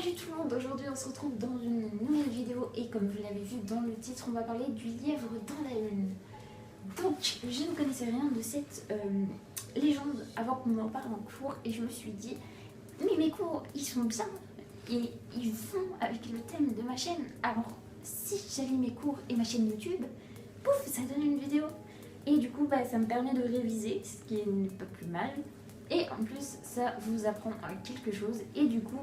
Salut tout le monde, aujourd'hui on se retrouve dans une nouvelle vidéo et comme vous l'avez vu dans le titre, on va parler du lièvre dans la lune. Donc je ne connaissais rien de cette légende avant qu'on m'en parle en cours et je me suis dit mais mes cours ils sont bien et ils vont avec le thème de ma chaîne, alors si j'allie mes cours et ma chaîne YouTube, pouf, ça donne une vidéo. Et du coup ça me permet de réviser, ce qui n'est pas plus mal. Et en plus ça vous apprend quelque chose et du coup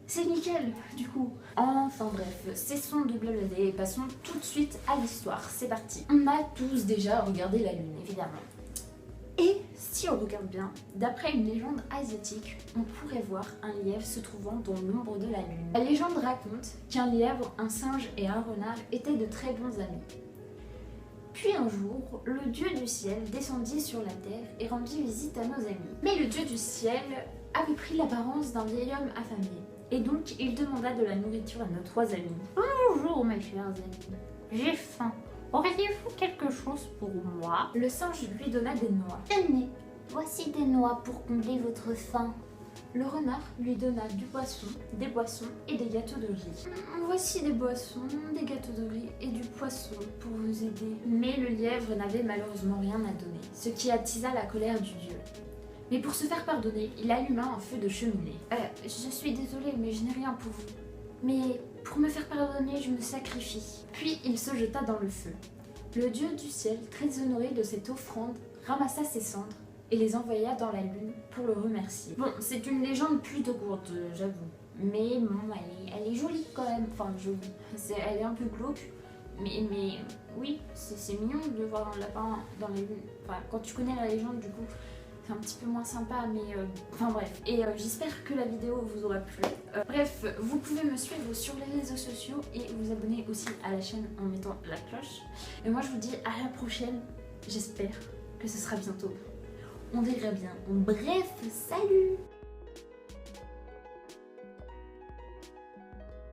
c'est nickel du coup. Enfin bref, cessons de blablater et passons tout de suite à l'histoire, c'est parti. On a tous déjà regardé la lune évidemment. Et si on regarde bien, d'après une légende asiatique, on pourrait voir un lièvre se trouvant dans l'ombre de la lune. La légende raconte qu'un lièvre, un singe et un renard étaient de très bons amis. Puis un jour, le dieu du ciel descendit sur la terre et rendit visite à nos amis. Mais le dieu du ciel avait pris l'apparence d'un vieil homme affamé. Et donc, il demanda de la nourriture à nos trois amis. Bonjour mes chers amis, j'ai faim. Auriez-vous quelque chose pour moi? Le singe lui donna des noix. Tenez, voici des noix pour combler votre faim. Le renard lui donna du poisson, des boissons et des gâteaux de riz. Voici des boissons, des gâteaux de riz et du poisson pour vous aider. Mais le lièvre n'avait malheureusement rien à donner, ce qui attisa la colère du dieu. Mais pour se faire pardonner, il alluma un feu de cheminée. Je suis désolée, mais je n'ai rien pour vous. Mais pour me faire pardonner, je me sacrifie. Puis il se jeta dans le feu. Le dieu du ciel, très honoré de cette offrande, ramassa ses cendres et les envoya dans la lune pour le remercier. Bon, c'est une légende plutôt courte, j'avoue. Mais bon, elle est jolie quand même. Enfin, jolie. Elle est un peu glauque. Mais oui, c'est mignon de voir un lapin dans la lune. Enfin, quand tu connais la légende, du coup, c'est un petit peu moins sympa, mais enfin bref. Et j'espère que la vidéo vous aura plu. Bref, vous pouvez me suivre sur les réseaux sociaux et vous abonner aussi à la chaîne en mettant la cloche. Et moi je vous dis à la prochaine, j'espère que ce sera bientôt. On verra bien. Bref, salut!